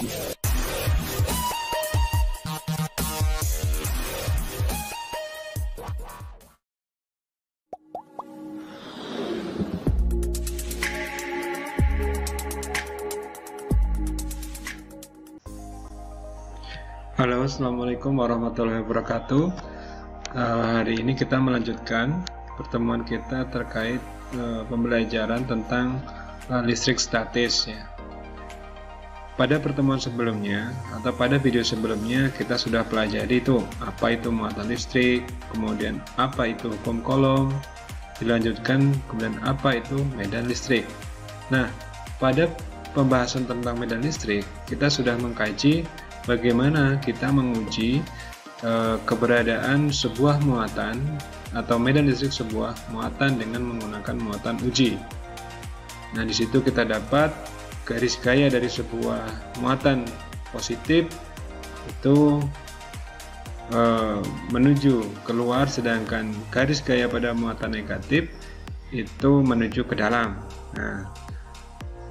Halo, assalamualaikum warahmatullahi wabarakatuh. Hari ini kita melanjutkan pertemuan kita terkait pembelajaran tentang listrik statis ya. Pada pertemuan sebelumnya atau pada video sebelumnya kita sudah pelajari itu apa itu muatan listrik, kemudian apa itu hukum Coulomb, dilanjutkan kemudian apa itu medan listrik. Nah, pada pembahasan tentang medan listrik kita sudah mengkaji bagaimana kita menguji keberadaan sebuah muatan atau medan listrik sebuah muatan dengan menggunakan muatan uji. Nah, di situ kita dapat garis gaya dari sebuah muatan positif itu menuju keluar, sedangkan garis gaya pada muatan negatif itu menuju ke dalam. Nah,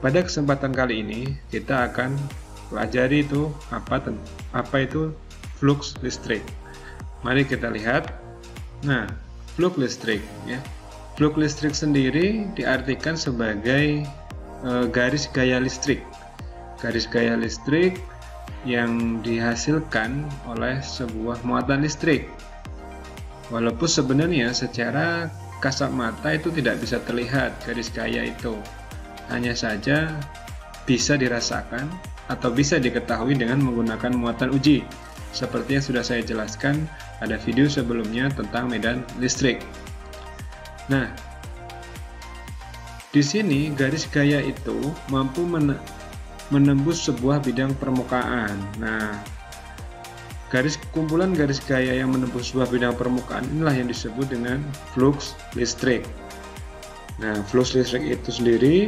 pada kesempatan kali ini kita akan pelajari itu apa itu flux listrik. Mari kita lihat. Nah, flux listrik ya. Flux listrik sendiri diartikan sebagai garis gaya listrik. Garis gaya listrik yang dihasilkan oleh sebuah muatan listrik. Walaupun sebenarnya secara kasat mata itu tidak bisa terlihat garis gaya itu. Hanya saja bisa dirasakan atau bisa diketahui dengan menggunakan muatan uji, seperti yang sudah saya jelaskan pada video sebelumnya tentang medan listrik. Nah, di sini garis gaya itu mampu menembus sebuah bidang permukaan. Nah, kumpulan garis gaya yang menembus sebuah bidang permukaan inilah yang disebut dengan flux listrik. Nah, flux listrik itu sendiri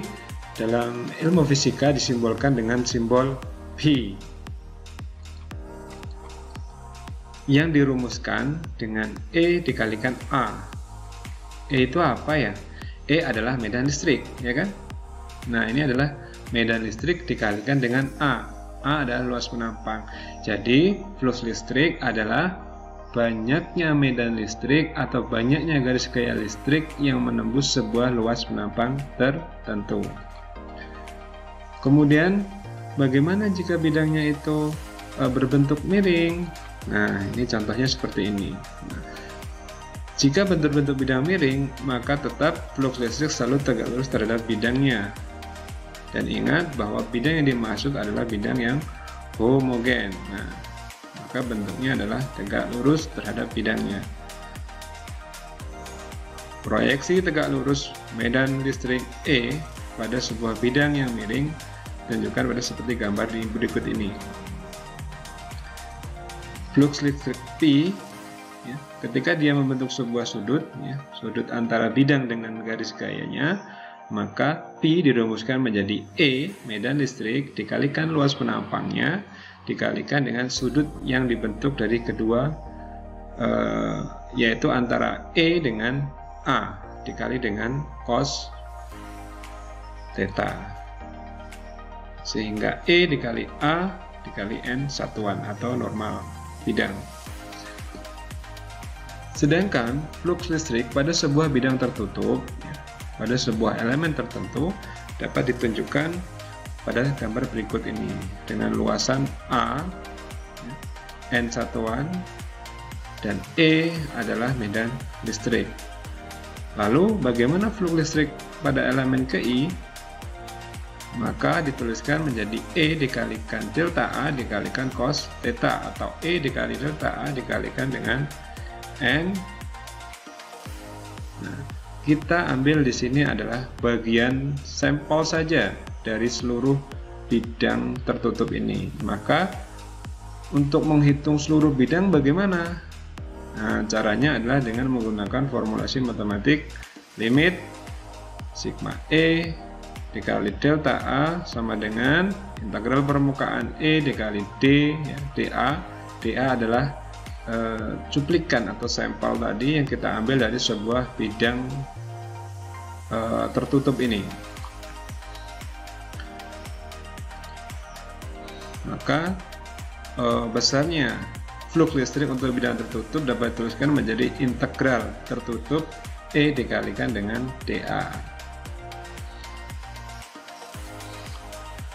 dalam ilmu fisika disimbolkan dengan simbol P yang dirumuskan dengan E dikalikan A. E itu apa ya? E adalah medan listrik, ya kan? Nah, ini adalah medan listrik dikalikan dengan A. A adalah luas penampang. Jadi, flux listrik adalah banyaknya medan listrik atau banyaknya garis gaya listrik yang menembus sebuah luas penampang tertentu. Kemudian, bagaimana jika bidangnya itu berbentuk miring? Nah, ini contohnya seperti ini. Nah, jika bentuk-bentuk bidang miring, maka tetap flux listrik selalu tegak lurus terhadap bidangnya. Dan ingat bahwa bidang yang dimaksud adalah bidang yang homogen. Nah, maka bentuknya adalah tegak lurus terhadap bidangnya. Proyeksi tegak lurus medan listrik E pada sebuah bidang yang miring ditunjukkan pada seperti gambar di berikut ini. Flux listrik P ya, ketika dia membentuk sebuah sudut ya, sudut antara bidang dengan garis gayanya, maka P dirumuskan menjadi E medan listrik dikalikan luas penampangnya dikalikan dengan sudut yang dibentuk dari kedua yaitu antara E dengan A dikali dengan cos theta, sehingga E dikali A dikali N satuan atau normal bidang. Sedangkan flux listrik pada sebuah bidang tertutup ya, pada sebuah elemen tertentu dapat ditunjukkan pada gambar berikut ini dengan luasan A ya, N satuan dan E adalah medan listrik. Lalu bagaimana flux listrik pada elemen ke I? Maka dituliskan menjadi E dikalikan delta A dikalikan cos theta, atau E dikali delta A dikalikan dengan N. Nah, kita ambil di sini adalah bagian sampel saja dari seluruh bidang tertutup ini. Maka untuk menghitung seluruh bidang bagaimana? Nah, caranya adalah dengan menggunakan formulasi matematik limit sigma E dikali delta A sama dengan integral permukaan E dikali D ya, dA. dA adalah cuplikan atau sampel tadi yang kita ambil dari sebuah bidang tertutup ini. maka besarnya flux listrik untuk bidang tertutup dapat dituliskan menjadi integral tertutup E dikalikan dengan dA.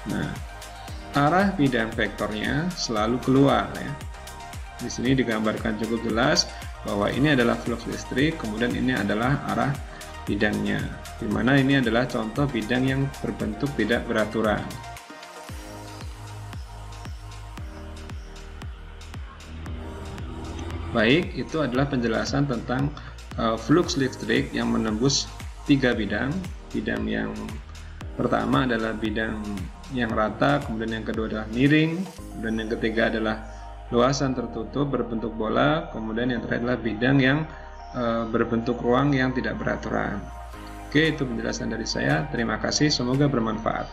Nah, arah bidang vektornya selalu keluar ya. Di sini digambarkan cukup jelas bahwa ini adalah flux listrik, kemudian ini adalah arah bidangnya, di mana ini adalah contoh bidang yang berbentuk tidak beraturan. Baik, itu adalah penjelasan tentang flux listrik yang menembus 3 bidang. Bidang yang pertama adalah bidang yang rata, kemudian yang kedua adalah miring, kemudian yang ketiga adalah luasan tertutup berbentuk bola, kemudian yang terakhir adalah bidang yang berbentuk ruang yang tidak beraturan. Oke, itu penjelasan dari saya. Terima kasih, semoga bermanfaat.